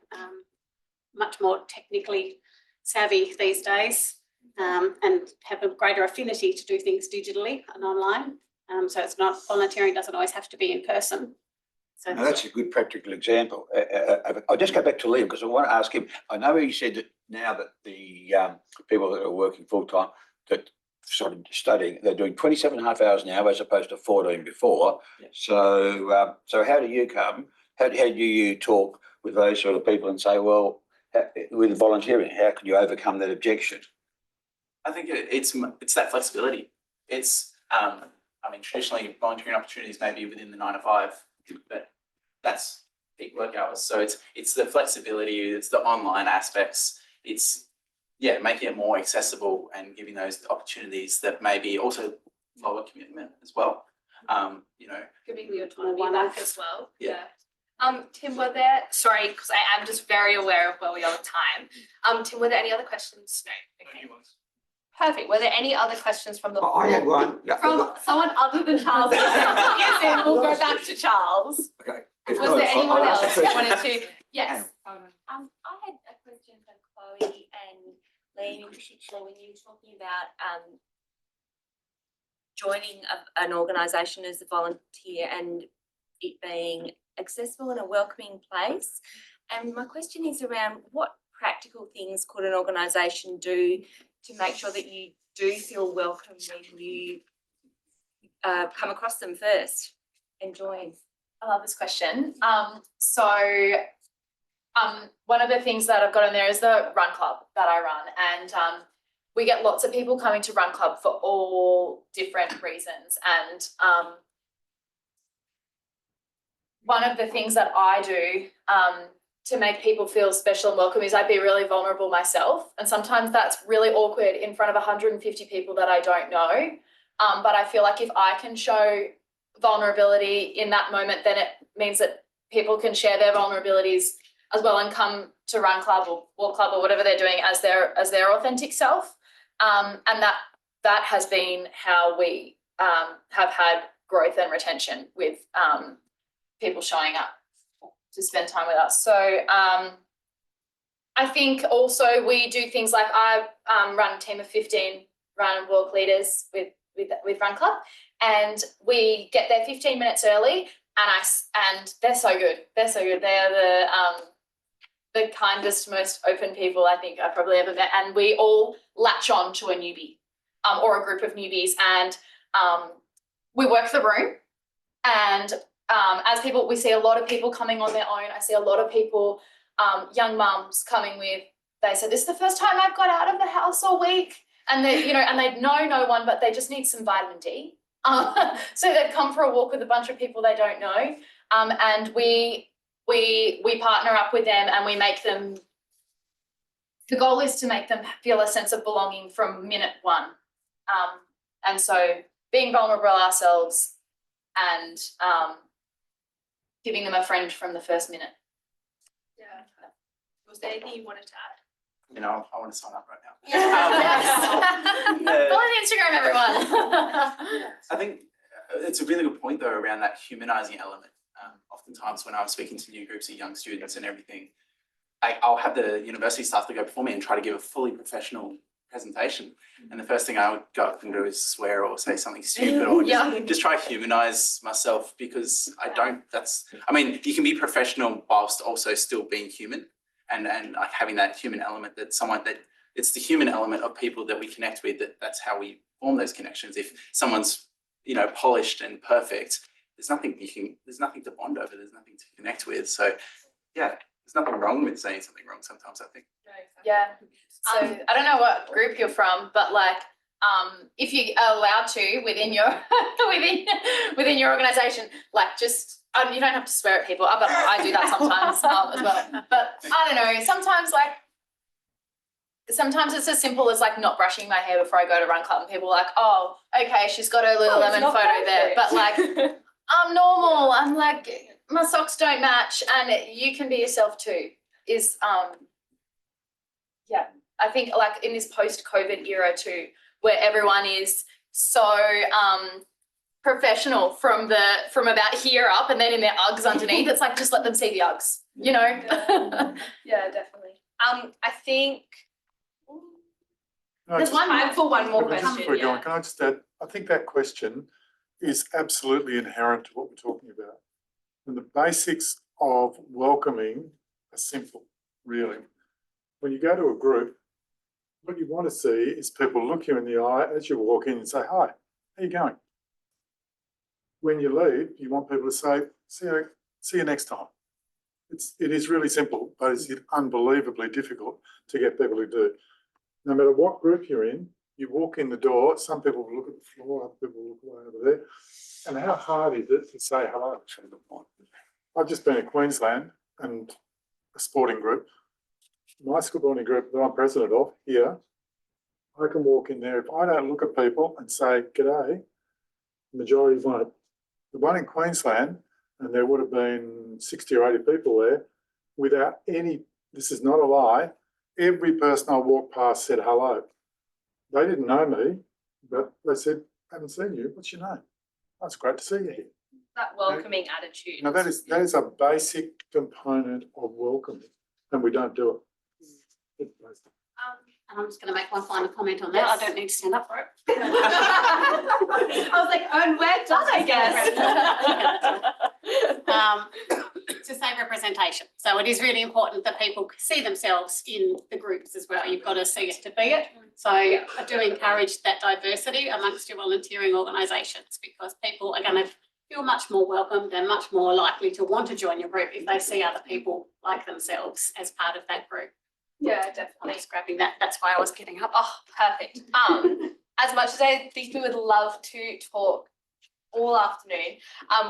Much more technically savvy these days, and have a greater affinity to do things digitally and online. So it's not, volunteering doesn't always have to be in person. So Now, that's a good practical example. I'll just go back to Liam because I want to ask him. I know he said that now that the people that are working full time that started studying, they're doing 27.5 hours now as opposed to 14 before. Yeah. So, so how do you come? How do you talk with those sort of people and say, well, with volunteering, how can you overcome that objection? I think it's that flexibility. It's I mean, traditionally volunteering opportunities may be within the 9 to 5, but that's peak work hours. So it's the flexibility, it's the online aspects, it's making it more accessible and giving those opportunities that may be also lower commitment as well. Giving the autonomy One back off. as well. Yeah. Tim, were there, sorry, because I am just very aware of where we are with time. Tim, were there any other questions? No. Okay. Perfect. Were there any other questions from the I had one. Yeah. from someone other than Charles? Yes, then we'll go back to Charles. Okay. Was If not, there anyone I'll ask else a who question. wanted to? Yes. I had a question for Chloe and Liam, particularly when you were talking about joining an organisation as a volunteer and it being accessible and a welcoming place. And my question is around, what practical things could an organisation do to make sure that you do feel welcome when you come across them first and join? I love this question. One of the things that I've got in there is the Run Club that I run, and we get lots of people coming to Run Club for all different reasons. And one of the things that I do to make people feel special and welcome is I be really vulnerable myself, and sometimes that's really awkward in front of 150 people that I don't know. But I feel like if I can show vulnerability in that moment, then it means that people can share their vulnerabilities as well and come to Run Club or Walk Club or whatever they're doing as their authentic self. And that has been how we have had growth and retention with people showing up to spend time with us. So I think also we do things like I run a team of 15 run and walk leaders with Run Club, and we get there 15 minutes early, and they're so good. They're so good. They are the kindest, most open people I think I've probably ever met, and we all latch on to a newbie or a group of newbies, and we work the room. And as people, we see a lot of people coming on their own. I see a lot of people, young mums coming with, they said, this is the first time I've got out of the house all week. And they, and they know no one, but they just need some vitamin D. So they've come for a walk with a bunch of people they don't know. And we partner up with them, and we make them, the goal is to make them feel a sense of belonging from minute one. And so being vulnerable ourselves and giving them a friend from the first minute. Yeah. Was there anything you wanted to add? you know, I want to sign up right now. Follow the Instagram, everyone. I think it's a really good point though around that humanizing element. Oftentimes when I'm speaking to new groups of young students and everything, I'll have the university staff to go before me and try to give a fully professional presentation. And the first thing I would go up and do is swear or say something stupid or just try to humanize myself, because I mean, you can be professional whilst also still being human and like having that human element it's the human element of people that we connect with, that's how we form those connections. If someone's, you know, polished and perfect, there's nothing to bond over, there's nothing to connect with. So yeah, there's nothing wrong with saying something wrong sometimes, I think. Yeah. So I don't know what group you're from, but like, if you are allowed to within your within your organisation, like just you don't have to swear at people. But I do that sometimes as well. But I don't know. Sometimes it's as simple as like not brushing my hair before I go to run club, and people are like, oh, okay, she's got her Lululemon photo there, but like I'm normal. I'm like my socks don't match, and you can be yourself too. Yeah, I think like in this post-COVID era too, where everyone is so professional from about here up, and then in their Uggs underneath, it's like just let them see the Uggs, you know. Yeah, definitely. I think No, there's just- time for one more just question. before we go on, Yeah. can I just add, I think that question is absolutely inherent to what we're talking about. And the basics of welcoming are simple, really. When you go to a group, what you want to see is people look you in the eye as you walk in and say, hi, how you going? When you leave, you want people to say, see you next time. It is really simple, but it's unbelievably difficult to get people to do. No matter what group you're in, you walk in the door, some people will look at the floor, other people will look way over there. And how hard is it to say hello? I've just been in Queensland and a sporting group. My sporting group that I'm president of here, I can walk in there. If I don't look at people and say, g'day, the majority won't. The one in Queensland, and there would have been 60 or 80 people there, without any, this is not a lie, every person I walked past said hello. They didn't know me, but they said, haven't seen you, what's your name? Oh, it's great to see you here. That welcoming attitude. Now that is a basic component of welcoming, and we don't do it. And I'm just going to make one final comment on that. I don't need to stand up for it. I was like, oh, and we're done, I guess. To say representation. So it is really important that people see themselves in the groups as well. You've got to see it to be it. So I do encourage that diversity amongst your volunteering organisations, because people are going to feel much more welcomed and much more likely to want to join your group if they see other people like themselves as part of that group. Yeah, I'm definitely. just grabbing that. That's why I was getting up. Oh, perfect. As much as I think we would love to talk all afternoon,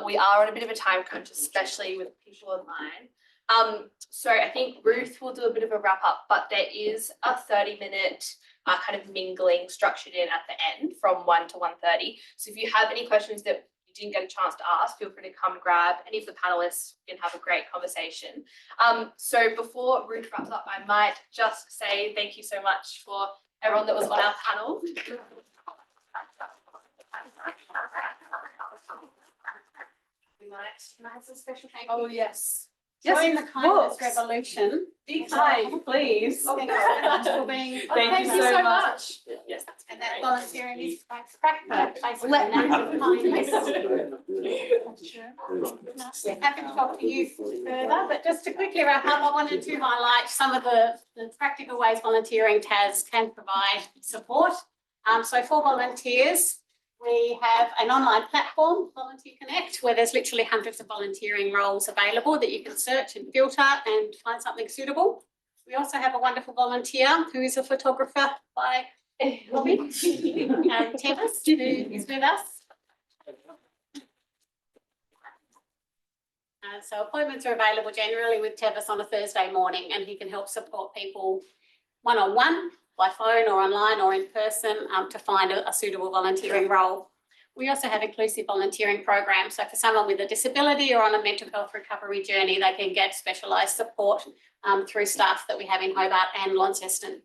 we are on a bit of a time crunch, especially with people online. So I think Ruth will do a bit of a wrap up, but there is a 30-minute kind of mingling structured in at the end from 1 to 1:30. So if you have any questions that you didn't get a chance to ask, feel free to come grab any of the panelists and have a great conversation. So before Ruth wraps up, I might just say thank you so much for everyone that was on our panel. Can I have some special thank Oh, you? yes. Join the kindness books. revolution. Be kind, please. Thank you so much for being. Thank you so much. Yes, and that volunteering is basically kindness. Happy to talk to you further, but just to quickly wrap up, I wanted to highlight some of the practical ways volunteering TAS can provide support. So for volunteers, we have an online platform, Volunteer Connect, where there's literally hundreds of volunteering roles available that you can search and filter and find something suitable. We also have a wonderful volunteer who is a photographer by hobby, Tevis, who is with us. So appointments are available generally with Tevis on a Thursday morning, and he can help support people one-on-one by phone or online or in person to find a suitable volunteering role. We also have inclusive volunteering programs. So for someone with a disability or on a mental health recovery journey, they can get specialised support through staff that we have in Hobart and Launceston.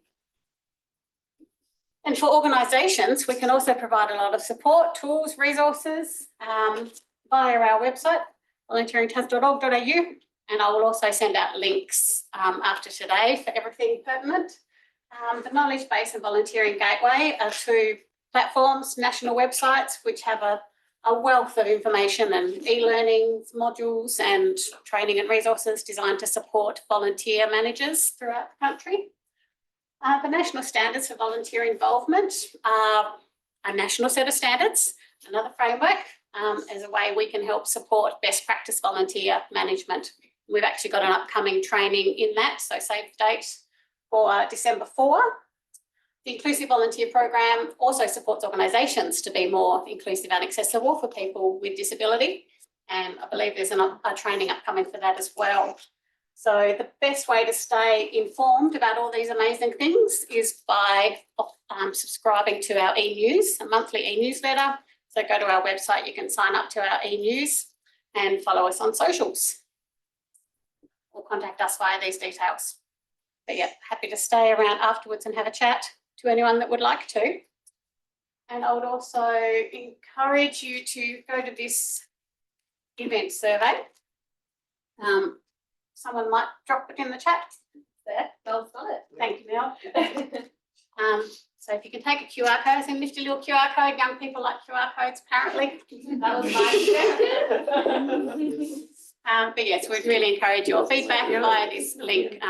And for organisations, we can also provide a lot of support, tools, resources via our website, volunteeringtas.org.au. And I will also send out links after today for everything pertinent. The Knowledge Base and Volunteering Gateway are two platforms, national websites, which have a wealth of information and e-learning modules and training and resources designed to support volunteer managers throughout the country. The national standards for volunteer involvement are a national set of standards, another framework as a way we can help support best practice volunteer management. We've actually got an upcoming training in that, so save the date for December 4. The Inclusive Volunteer Program also supports organisations to be more inclusive and accessible for people with disability. And I believe there's a training upcoming for that as well. So the best way to stay informed about all these amazing things is by subscribing to our e-news, a monthly e-newsletter. So go to our website, you can sign up to our e-news and follow us on socials. Or contact us via these details. But yeah, happy to stay around afterwards and have a chat to anyone that would like to. And I would also encourage you to go to this event survey. Someone might drop it in the chat there. Mel's got it. Thank you, Mel. So if you can take a QR code, so lift your little QR code. Young people like QR codes, apparently. That was mine. But yes, we'd really encourage your feedback via this link.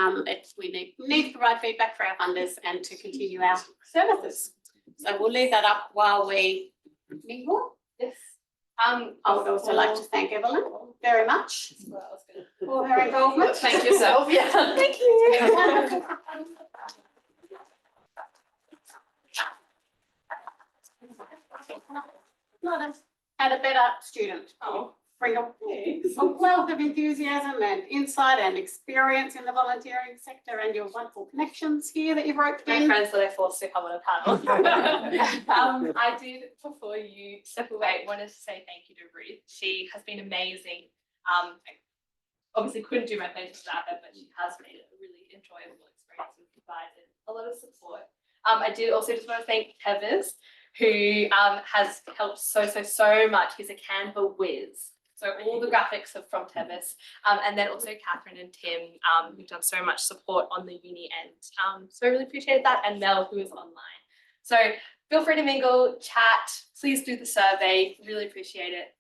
We need to provide feedback for our funders and to continue our services. So we'll leave that up while we mingle. Yes. I would also like to thank Evelyn very much for her involvement. Thank yourself. Yeah. Thank you. Not had a better student. Bring a wealth of enthusiasm and insight and experience in the volunteering sector and your wonderful connections here that you've roped My in. friends that I forced to come on a panel. I did, before you step away, wanted to say thank you to Ruth. She has been amazing. I obviously couldn't do my places without her, but she has made it a really enjoyable experience and provided a lot of support. I did also just want to thank Tevis, who has helped so much. He's a Canva whiz. So all the graphics are from Tevis. And then also Catherine and Tim, who've done so much support on the uni end. So I really appreciate that. And Mel, who is online. So feel free to mingle, chat, please do the survey. Really appreciate it.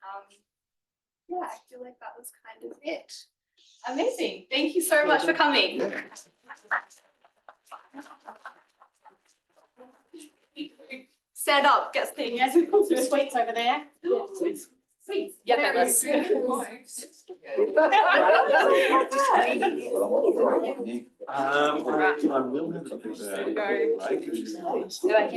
Yeah, I feel like that was kind of it. Amazing. Thank you so much for coming. Stand up, get things. Yes, we've got some sweets over there. Yeah, sweets. Yeah, Very that's I will have to